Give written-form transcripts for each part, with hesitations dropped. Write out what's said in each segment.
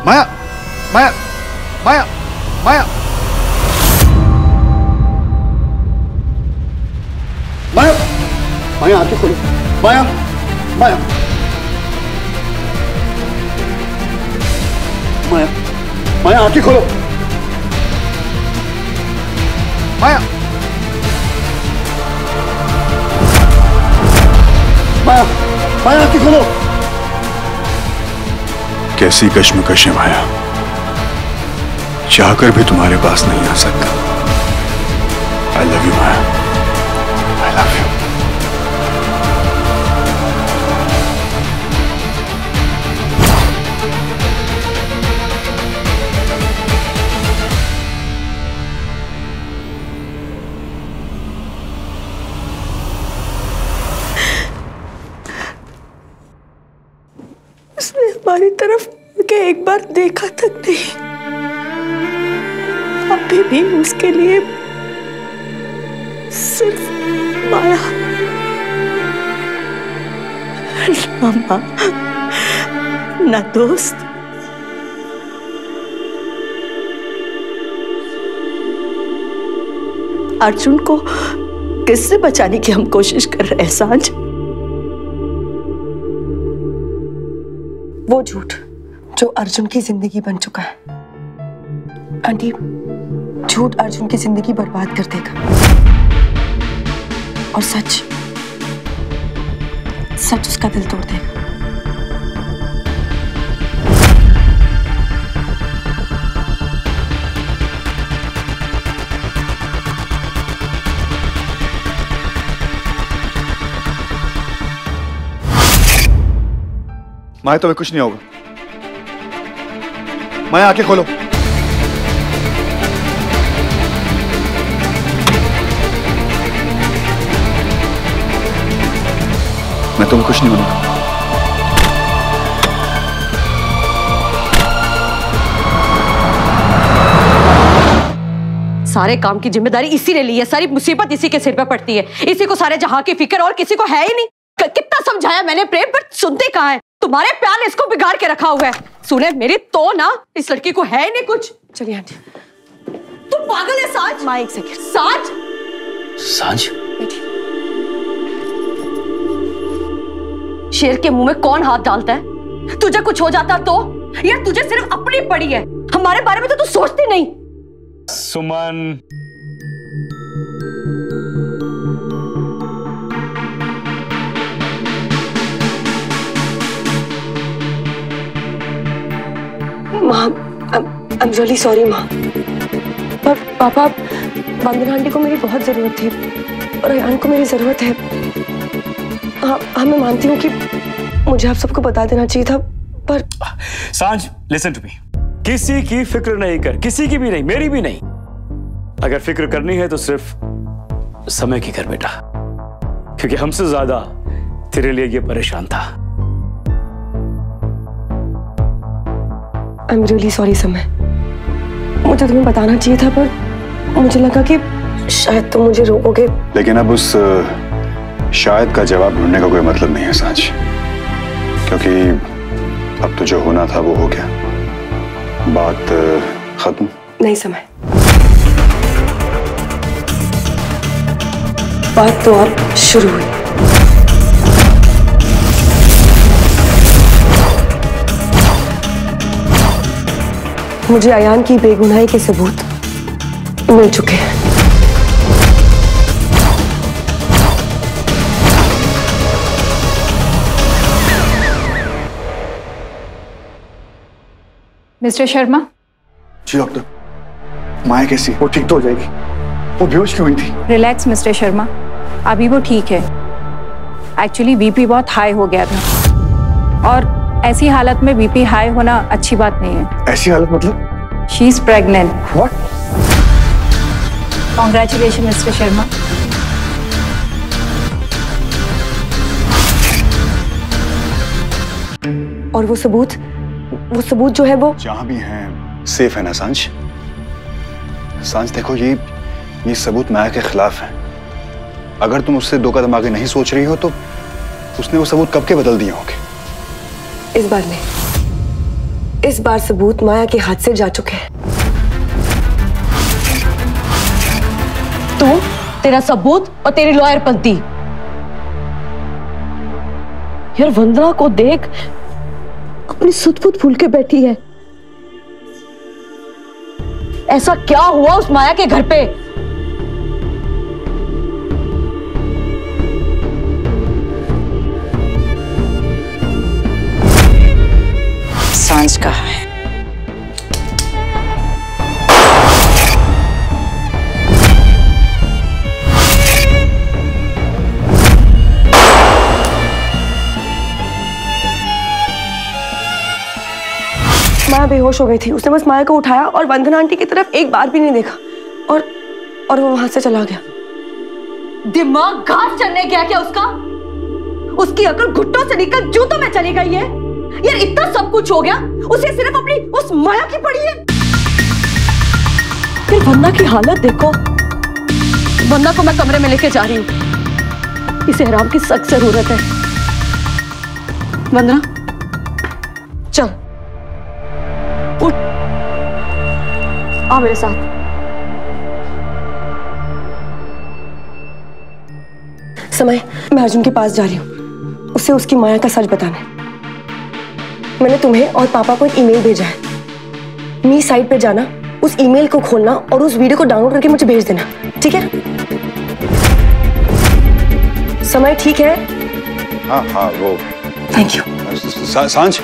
माया, माया, माया, माया, माया, माया आंखें खोलो, माया, माया, माया, माया आंखें खोलो, माया, माया, माया आंखें खोलो। कैसी कश्मकश है माया, चाहकर भी तुम्हारे पास नहीं आ सकता। I love you Maya, I love you. उसने हमारी तरफ के एक बार देखा तक नहीं। अभी भी उसके लिए सिर्फ माया, ना माँ, ना दोस्त। अर्जुन को किससे बचाने की हम कोशिश कर रहे हैं सांझ? वो झूठ जो अर्जुन की जिंदगी बन चुका है। आंटी, झूठ अर्जुन की जिंदगी बर्बाद कर देगा और सच सच उसका दिल तोड़ देगा। माया तुम्हें कुछ नहीं होगा। माया आंखें खोलो। मैं तुम्हें कुछ नहीं होने दूंगा। सारे काम की जिम्मेदारी इसी ने ली है, सारी मुसीबत इसी के सिर पे पड़ती है। इसी को सारे जहां की फिक्र और किसी को है ही नहीं। कितना समझाया मैंने प्रेम, पर सुनते कहाँ है? तुम्हारे प्यार ने इसको बिगाड़ के रखा हुआ है। सुने मेरी तो ना, इस लड़की को है ही नहीं कुछ। चलिए आंटी। तुम पागल है सांझ? माँ एक सेकंड। सांझ, सांझ, बैठिए। शेर के मुंह में कौन हाथ डालता है? तुझे कुछ हो जाता तो? यार तुझे सिर्फ अपनी पड़ी है, हमारे बारे में तो तू सोचती नहीं। सुमन, माँ, I'm really sorry माँ, पर पापा, वंदना आंटी को मेरी बहुत जरूरत थी और अयान को मेरी जरूरत है। हाँ, मैं मानती हूँ कि मुझे आप सबको बता देना चाहिए था, पर सांझ, लिसन टू मी। किसी की फिक्र नहीं कर, किसी की भी नहीं, मेरी भी नहीं। अगर फिक्र करनी है तो सिर्फ समय की कर बेटा, क्योंकि हमसे ज्यादा तेरे लिए ये परेशान था। I'm really sorry समय, मुझे तुम्हें बताना चाहिए था, पर मुझे लगा कि शायद तुम मुझे रोकोगे। लेकिन अब उस शायद का जवाब ढूंढने का कोई मतलब नहीं है सांझ, क्योंकि अब तो जो होना था वो हो गया। बात खत्म। नहीं समय, बात तो अब शुरू हुई। मुझे अयान की बेगुनाही के सबूत मिल चुके हैं। मिस्टर शर्मा। जी डॉक्टर, माया कैसी? वो ठीक तो हो जाएगी? वो बेहोश क्यों हुई थी? रिलैक्स मिस्टर शर्मा, अभी वो ठीक है। एक्चुअली बीपी बहुत हाई हो गया था और ऐसी हालत में बीपी हाई होना अच्छी बात नहीं है। ऐसी हालत मतलब? She is pregnant. What? Congratulation mister Sharma. और वो सबूत जो है वो जहां भी हैं सेफ है ना सांझ? सांझ देखो, ये सबूत माया के खिलाफ है। अगर तुम उससे दो कदम आगे नहीं सोच रही हो तो उसने वो सबूत कब के बदल दिए होंगे? इस बार नहीं, इस बार सबूत माया के हाथ से जा चुके हैं। तू, तेरा सबूत और तेरी लॉयर पंती। यार वंदना को देख, अपनी सुध-बुध भूल के बैठी है। ऐसा क्या हुआ उस माया के घर पे? सांझ कहाँ है? माया बेहोश हो गई थी। उसने बस माया को उठाया और वंदना आंटी की तरफ एक बार भी नहीं देखा और वो वहां से चला गया। दिमाग घास चलने गया क्या उसका? उसकी अकल घुट्टों से निकल जूतों में चली गई है। यार इतना सब कुछ हो गया, उसे सिर्फ अपनी उस माया की पड़ी है। फिर वंदना की हालत देखो। वंदना को मैं कमरे में लेके जा रही हूँ, इसे आराम की सख्त जरूरत है। वंदना चल, उठ, आ मेरे साथ। समय, मैं अर्जुन के पास जा रही हूँ, उसे उसकी माया का सच बताना है। मैंने तुम्हें और पापा को एक ईमेल भेजा है। मी साइट पे जाना, उस ईमेल को खोलना और उस वीडियो को डाउनलोड करके मुझे भेज देना, ठीक है? समय ठीक है? हाँ हाँ, वो थैंक यू। सांझ,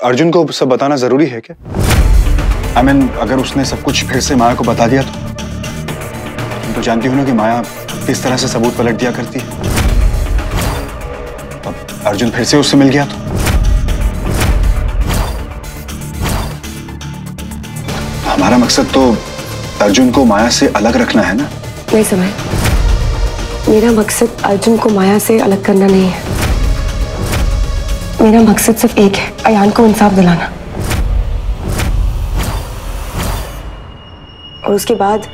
अर्जुन को सब बताना जरूरी है क्या? I mean, अगर उसने सब कुछ फिर से माया को बता दिया तो जानती हो ना कि माया किस तरह से सबूत पलट दिया करती है। अब अर्जुन फिर से उससे मिल गया तो हमारा मकसद तो अर्जुन को माया से अलग रखना है ना? नहीं समय, मेरा मकसद अर्जुन को माया से अलग करना नहीं है। मेरा मकसद सिर्फ एक है, अयान को इंसाफ दिलाना। और उसके बाद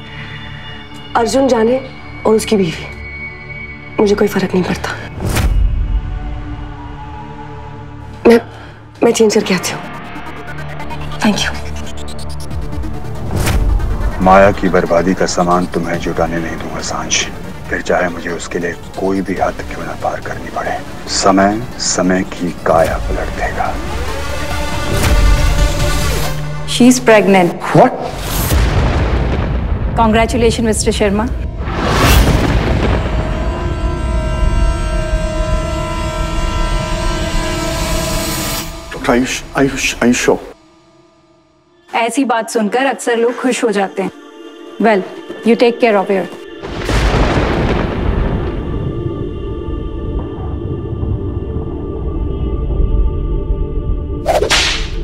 अर्जुन जाने और उसकी बीवी, मुझे कोई फर्क नहीं पड़ता। मैं चेंज करके आती हूँ। Thank you. माया की बर्बादी का सामान तुम्हें जुटाने नहीं दूंगा सांझ, फिर चाहे मुझे उसके लिए कोई भी हद क्यों ना पार करनी पड़े। समय समय की काया पलट देगा। She is pregnant. What? Congratulations, Mr. Sharma. Ayush show. ऐसी बात सुनकर अक्सर लोग खुश हो जाते हैं। Well, you take care of her.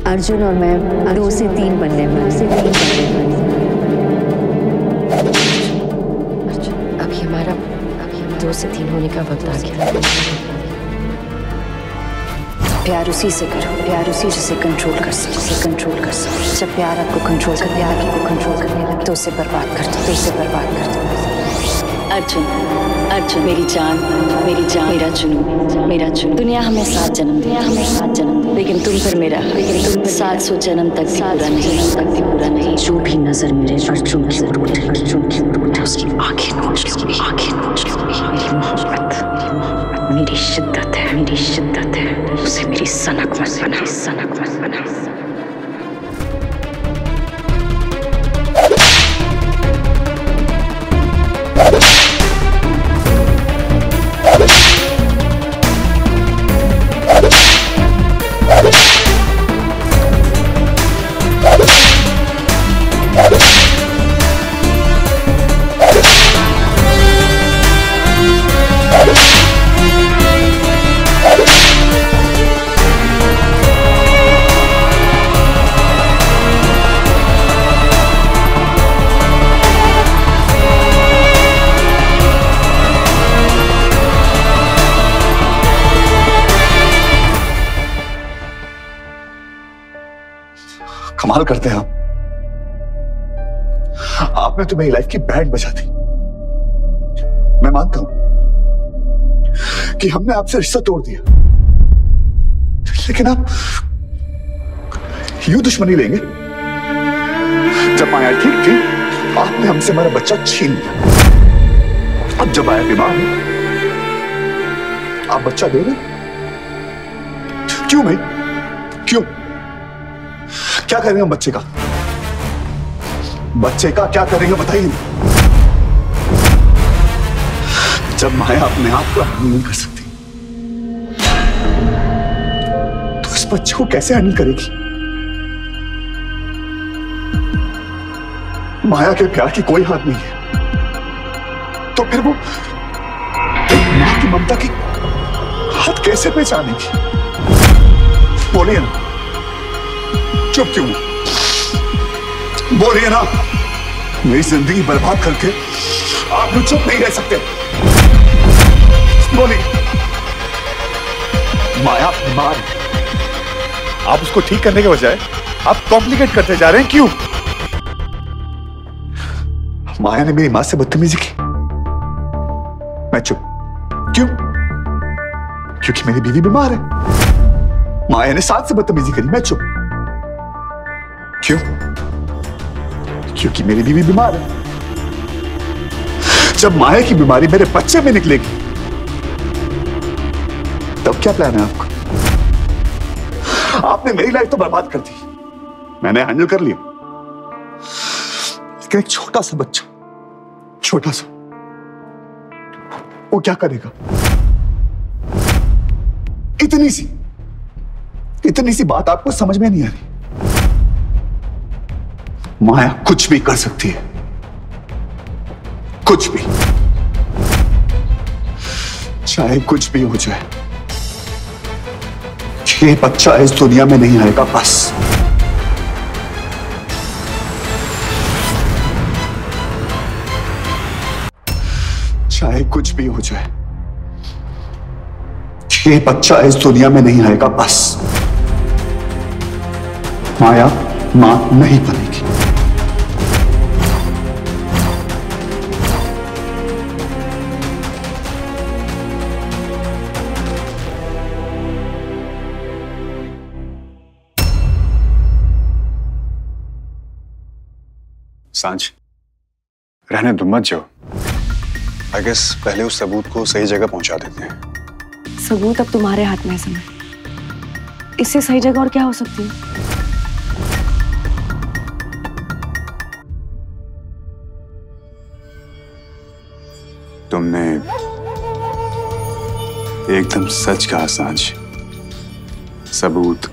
Arjun और मैं 2 से 3 बनने वाले। अभी हमारा 2 से 3 होने का वक्त आ गया। प्यार उसी से करो, प्यार उसी से कंट्रोल कर सकते। जब प्यार आपको कंट्रोल करने लगे तो उसे बर्बाद कर दो। अर्जुन मेरी जान, मेरा जुनून। दुनिया हमें 7 जन्म दी, लेकिन तुम पर मेरा 700 जन्म तक भी पूरा नहीं। जो भी नजर मेरे अर्जुन की ओर उठे, उसकी आंखें नोच लूंगी। मेरी मोहब्बत मेरी शिद्दत है, उसे मेरी सनक मत बना। कमाल करते हैं आपने तो मेरी लाइफ की बैंड बजा दी। मैं मानता हूं कि हमने आपसे रिश्ता तोड़ दिया, लेकिन आप यूं दुश्मनी लेंगे? जब माया ठीक थी आपने हमसे हमारा बच्चा छीन लिया, अब जब माया बीमार है आप बच्चा दे रहे? क्यों भाई, क्यों? क्या करेंगे हम बच्चे का? बच्चे का क्या करेंगे बताइए। जब माया अपने आप को हैंडल नहीं कर सकती तो इस बच्चे को कैसे हैंडल करेगी? माया के प्यार की कोई हाथ नहीं है, तो फिर वो एक मां की ममता की हाथ कैसे पहचानेगी? बोलिए ना, चुप क्यों? बोलिए ना, मेरी जिंदगी बर्बाद करके आप लोग चुप नहीं रह सकते। बोलिए। माया बीमार है, आप उसको ठीक करने के बजाय आप कॉम्प्लिकेट करते जा रहे हैं, क्यों? माया ने मेरी मां से बदतमीजी की, मैं चुप क्यों? क्योंकि मेरी बीवी बीमार है। माया ने साथ से बदतमीजी करी, मैं चुप क्यों? क्योंकि मेरी बीवी बीमार है। जब माया की बीमारी मेरे बच्चे में निकलेगी तब क्या प्लान है आपका? आपने मेरी लाइफ तो बर्बाद कर दी, मैंने हैंडल कर लिया, लेकिन एक छोटा सा बच्चा, छोटा सा, वो क्या करेगा? इतनी सी बात आपको समझ में नहीं आ रही? माया कुछ भी कर सकती है, कुछ भी, चाहे कुछ भी हो जाए। ये बच्चा इस दुनिया में नहीं आएगा, बस। चाहे कुछ भी हो जाए, ये बच्चा इस दुनिया में नहीं आएगा, बस। माया मां नहीं बनेगी। सांझ, रहने दो, मत जाओ। आई गेस पहले उस सबूत को सही जगह पहुंचा देते हैं। सबूत अब तुम्हारे हाथ में है समय, इससे सही जगह और क्या हो सकती है? तुमने एकदम सच कहा सांझ, सबूत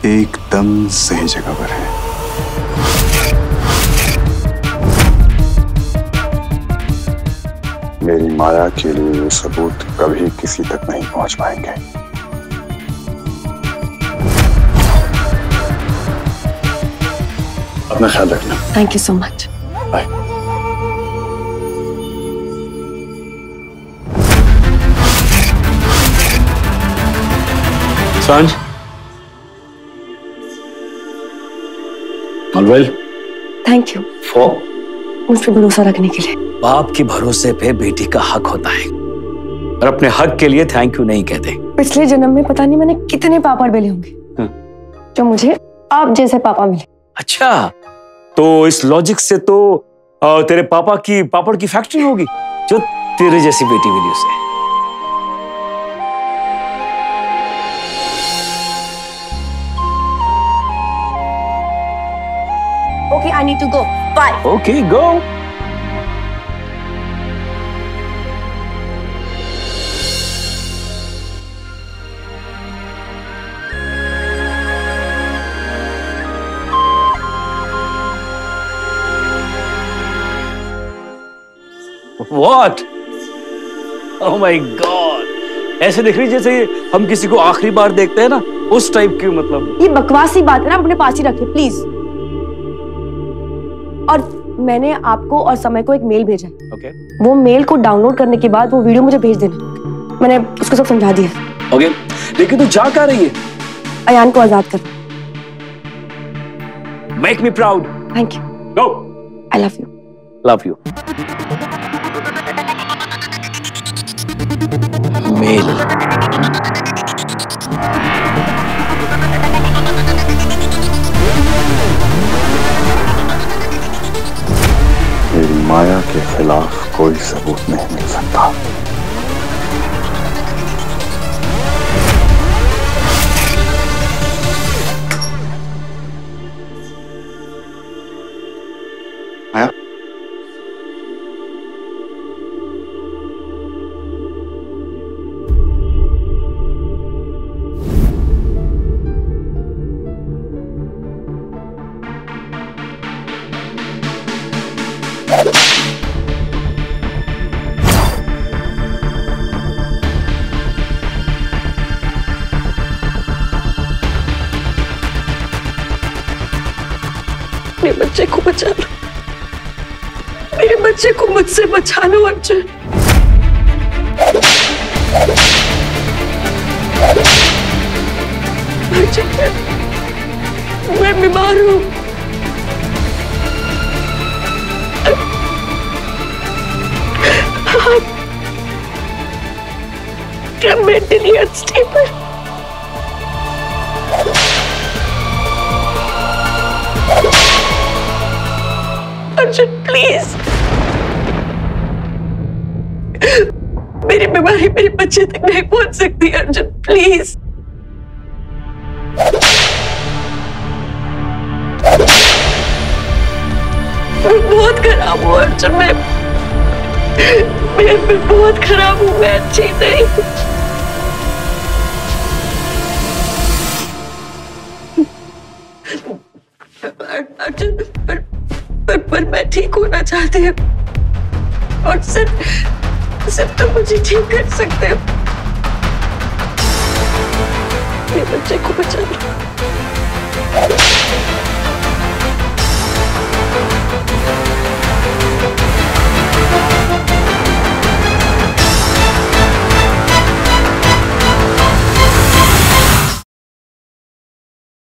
एकदम सही जगह पर है। मेरी माया के लिए वो सबूत कभी किसी तक नहीं पहुंच पाएंगे। अपना ख्याल रखना। Thank you so much. Bye. सांझ, ऑलवेल। थैंक यू फॉर मुझ पे भरोसा रखने के लिए। बाप के भरोसे पे बेटी का हक होता है, और अपने हक के लिए थैंक यू नहीं कहते। पिछले जन्म में पता नहीं मैंने कितने पापड़ बेले होंगे जो मुझे आप जैसे पापा मिले। अच्छा, तो इस लॉजिक से तो तेरे पापा की पापड़ की फैक्ट्री होगी जो तेरे जैसी बेटी मिली उसे। Okay, I need to go. Bye. Okay, go. What? Oh my God! ऐसे दिख रही जैसे हम किसी को आखिरी बार देखते हैं ना, उस टाइप की। मतलब ये बकवासी बात है ना, अपने पास ही रखिए प्लीज। और मैंने आपको और समय को एक मेल भेजा है। Okay. वो मेल को डाउनलोड करने के बाद वो वीडियो मुझे भेज देना। मैंने उसको सब समझा दिया। Okay. लेकिन तू जा कहाँ रही है? अयान को आजाद कर। Make me proud. Thank you. Go. I love you. Love you. माया के खिलाफ कोई सबूत नहीं मिल सकता। माया, मेरे बच्चे को बचा लो, मेरे बच्चे को मुझसे बचा लो अर्जुन। अर्जुन, मैं बीमार हूँ। I'm mentally unstable. Arjun please, मेरी बीमारी मेरे बच्चे तक नहीं पहुंच सकती। अर्जुन प्लीज, मैं बहुत खराब हूँ अर्जुन। मैं बहुत खराब हूँ, मैं अच्छी नहीं। अर्जुन पर मैं ठीक होना चाहती हूँ और सिर्फ तो मुझे ठीक कर सकते हो। मेरे बच्चे को बचा लो।